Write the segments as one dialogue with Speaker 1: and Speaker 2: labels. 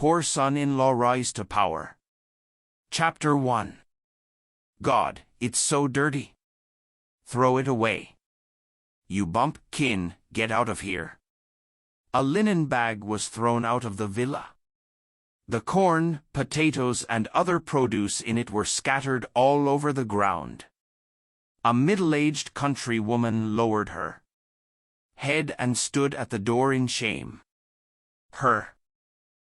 Speaker 1: poor son-in-law rise to power. Chapter 1. God, it's so dirty. Throw it away. You bumpkin, get out of here. A linen bag was thrown out of the villa. The corn, potatoes, and other produce in it were scattered all over the ground. A middle-aged country woman lowered her head and stood at the door in shame. Her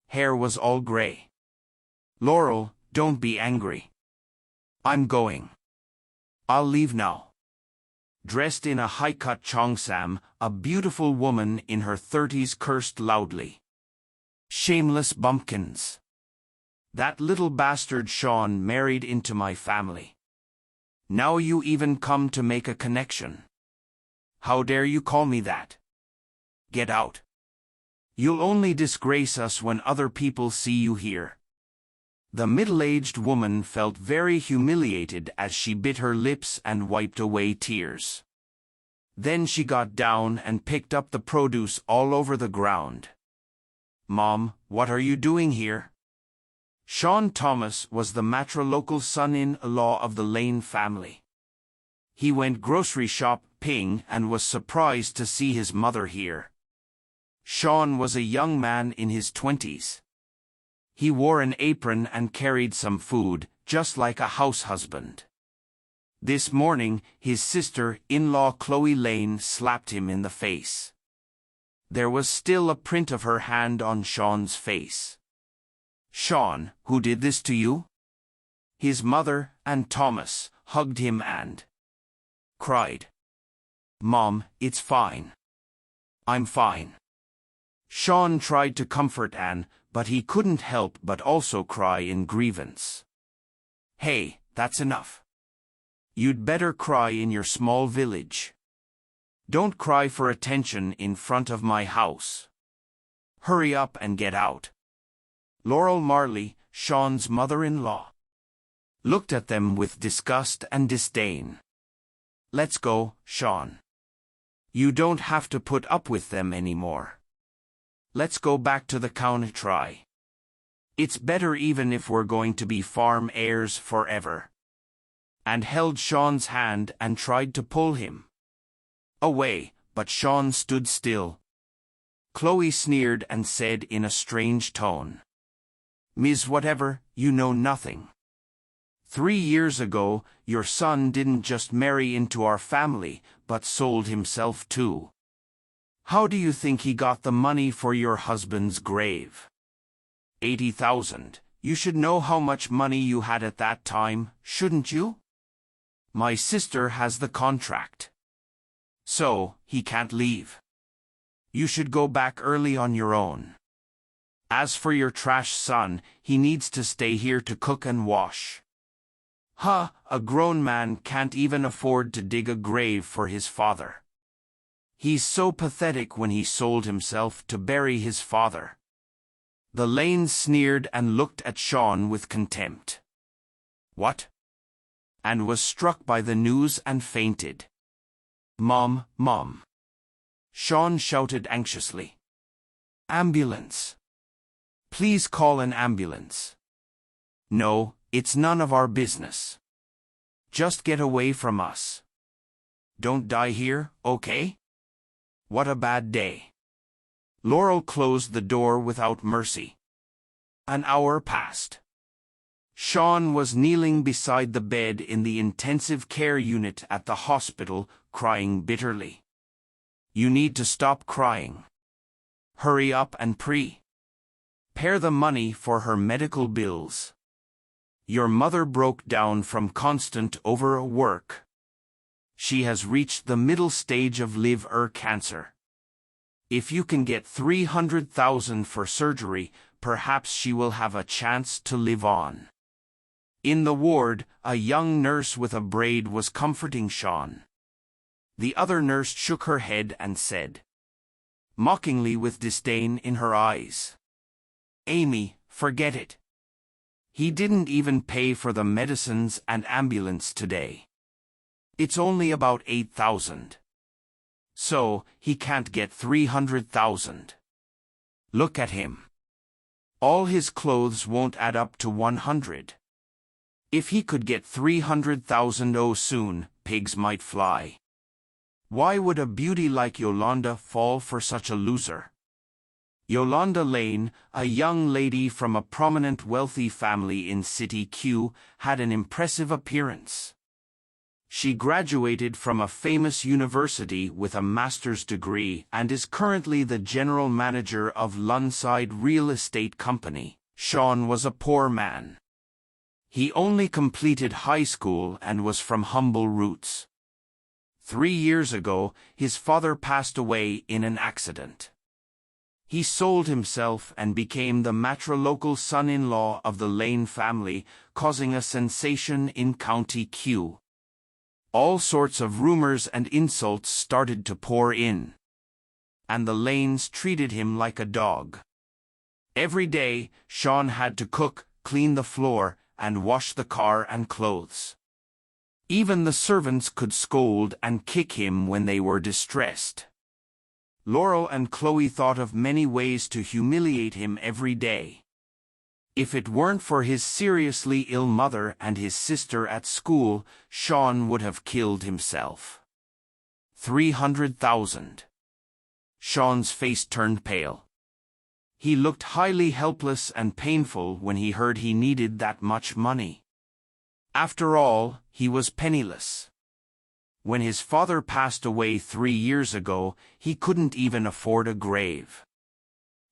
Speaker 1: hair was all gray. Laurel, don't be angry. I'm going. I'll leave now. Dressed in a high-cut cheongsam, a beautiful woman in her 30s cursed loudly. Shameless bumpkins. That little bastard Sean married into my family. Now you even come to make a connection. How dare you call me that? Get out. You'll only disgrace us when other people see you here. The middle-aged woman felt very humiliated as she bit her lips and wiped away tears. Then she got down and picked up the produce all over the ground. Mom, what are you doing here? Sean Thomas was the matrilocal son-in-law of the Lane family. He went grocery shopping and was surprised to see his mother here. Sean was a young man in his 20s. He wore an apron and carried some food, just like a house husband. This morning, his sister-in-law Chloe Lane slapped him in the face. There was still a print of her hand on Sean's face. Sean, who did this to you? His mother and Thomas hugged him and cried. Mom, it's fine. I'm fine. Sean tried to comfort Anne, but he couldn't help but also cry in grievance. Hey, that's enough. You'd better cry in your small village. Don't cry for attention in front of my house. Hurry up and get out. Laurel Marley, Sean's mother-in-law, looked at them with disgust and disdain. Let's go, Sean. You don't have to put up with them anymore. Let's go back to the country. It's better even if we're going to be farm heirs forever. And held Sean's hand and tried to pull him away, but Sean stood still. Chloe sneered and said in a strange tone, Ms. Whatever, you know nothing. 3 years ago, your son didn't just marry into our family, but sold himself too. How do you think he got the money for your husband's grave? 80,000. You should know how much money you had at that time, shouldn't you? My sister has the contract. So, he can't leave. You should go back early on your own. As for your trash son, he needs to stay here to cook and wash. A grown man can't even afford to dig a grave for his father. He's so pathetic when he sold himself to bury his father. The Lanes sneered and looked at Sean with contempt. What? And was struck by the news and fainted. Mom, Mom. Sean shouted anxiously. Ambulance. Please call an ambulance. No, it's none of our business. Just get away from us. Don't die here, okay? What a bad day. Laurel closed the door without mercy. An hour passed. Sean was kneeling beside the bed in the intensive care unit at the hospital, crying bitterly. You need to stop crying. Hurry up and prepare the money for her medical bills. Your mother broke down from constant overwork. She has reached the middle stage of liver cancer. If you can get 300,000 for surgery, perhaps she will have a chance to live on. In the ward, a young nurse with a braid was comforting Sean. The other nurse shook her head and said, mockingly with disdain in her eyes, Amy, forget it. He didn't even pay for the medicines and ambulance today. It's only about 8,000. So, he can't get 300,000. Look at him. All his clothes won't add up to 100. If he could get 300,000, oh soon, pigs might fly. Why would a beauty like Yolanda fall for such a loser? Yolanda Lane, a young lady from a prominent wealthy family in City Q, had an impressive appearance. She graduated from a famous university with a master's degree and is currently the general manager of Lunside Real Estate Company. Sean was a poor man. He only completed high school and was from humble roots. 3 years ago, his father passed away in an accident. He sold himself and became the matrilocal son-in-law of the Lane family, causing a sensation in County Q. All sorts of rumors and insults started to pour in. And the Lanes treated him like a dog. Every day, Sean had to cook, clean the floor, and wash the car and clothes. Even the servants could scold and kick him when they were distressed. Laurel and Chloe thought of many ways to humiliate him every day. If it weren't for his seriously ill mother and his sister at school, Sean would have killed himself. 300,000. Sean's face turned pale. He looked highly helpless and painful when he heard he needed that much money. After all, he was penniless. When his father passed away 3 years ago, he couldn't even afford a grave.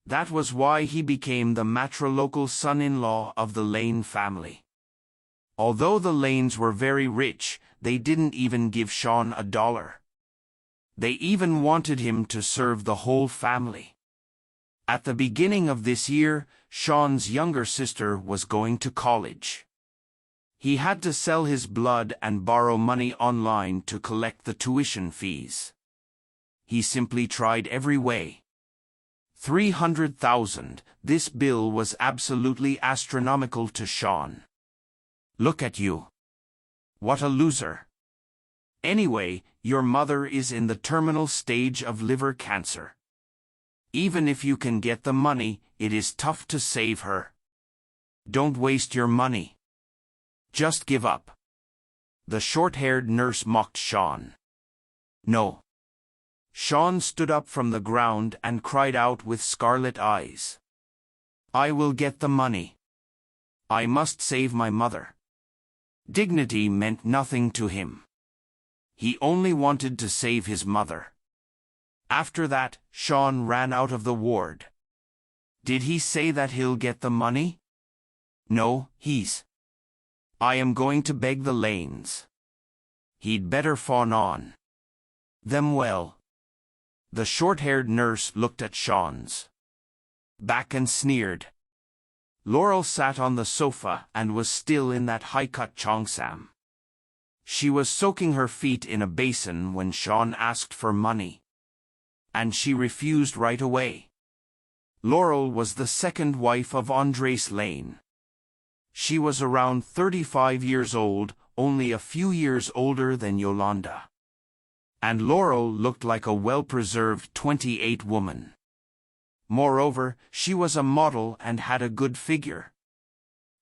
Speaker 1: That was why he became the matrilocal son-in-law of the Lane family. Although the Lanes were very rich, they didn't even give Sean $1. They even wanted him to serve the whole family. At the beginning of this year, Sean's younger sister was going to college. He had to sell his blood and borrow money online to collect the tuition fees. He simply tried every way. 300,000, this bill was absolutely astronomical to Sean. Look at you. What a loser. Anyway, your mother is in the terminal stage of liver cancer. Even if you can get the money, it is tough to save her. Don't waste your money. Just give up. The short-haired nurse mocked Sean. No. Sean stood up from the ground and cried out with scarlet eyes. I will get the money. I must save my mother. Dignity meant nothing to him. He only wanted to save his mother. After that, Sean ran out of the ward. Did he say that he'll get the money? No, I am going to beg the Lanes. He'd better fawn on them well. The short-haired nurse looked at Sean's back and sneered. Laurel sat on the sofa and was still in that high-cut cheongsam. She was soaking her feet in a basin when Sean asked for money. And she refused right away. Laurel was the second wife of Andres Lane. She was around 35 years old, only a few years older than Yolanda. And Laurel looked like a well-preserved 28 woman. Moreover, she was a model and had a good figure.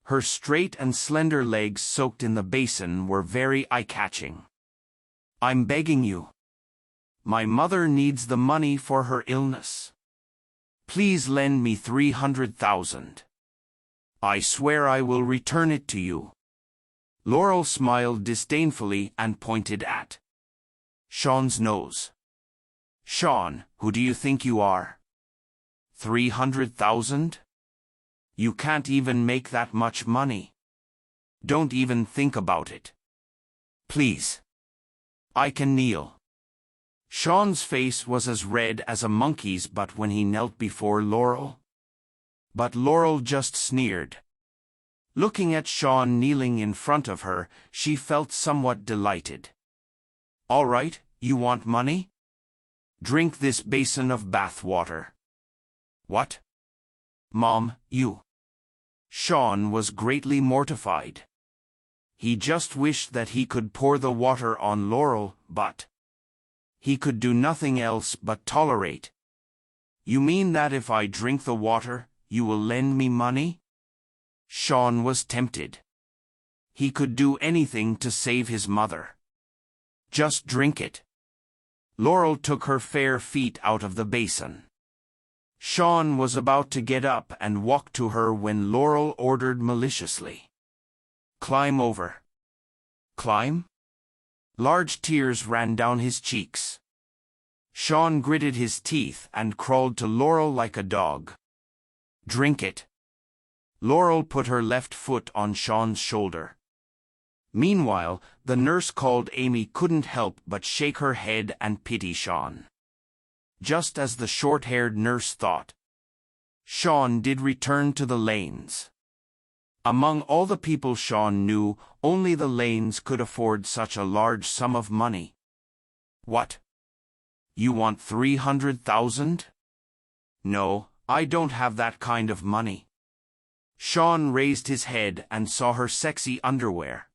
Speaker 1: Her straight and slender legs soaked in the basin were very eye-catching. I'm begging you. My mother needs the money for her illness. Please lend me 300,000. I swear I will return it to you. Laurel smiled disdainfully and pointed at Sean's nose. Sean, who do you think you are? 300,000? You can't even make that much money. Don't even think about it. Please. I can kneel. Sean's face was as red as a monkey's butt when he knelt before Laurel. But Laurel just sneered. Looking at Sean kneeling in front of her, she felt somewhat delighted. All right, you want money? Drink this basin of bath water. What? Mom, you. Sean was greatly mortified. He just wished that he could pour the water on Laurel, but he could do nothing else but tolerate. You mean that if I drink the water, you will lend me money? Sean was tempted. He could do anything to save his mother. Just drink it. Laurel took her fair feet out of the basin. Sean was about to get up and walk to her when Laurel ordered maliciously. Climb over. Climb? Large tears ran down his cheeks. Sean gritted his teeth and crawled to Laurel like a dog. Drink it. Laurel put her left foot on Sean's shoulder. Meanwhile, the nurse called Amy couldn't help but shake her head and pity Sean. Just as the short-haired nurse thought, Sean did return to the Lanes. Among all the people Sean knew, only the Lanes could afford such a large sum of money. What? You want 300,000? No, I don't have that kind of money. Sean raised his head and saw her sexy underwear.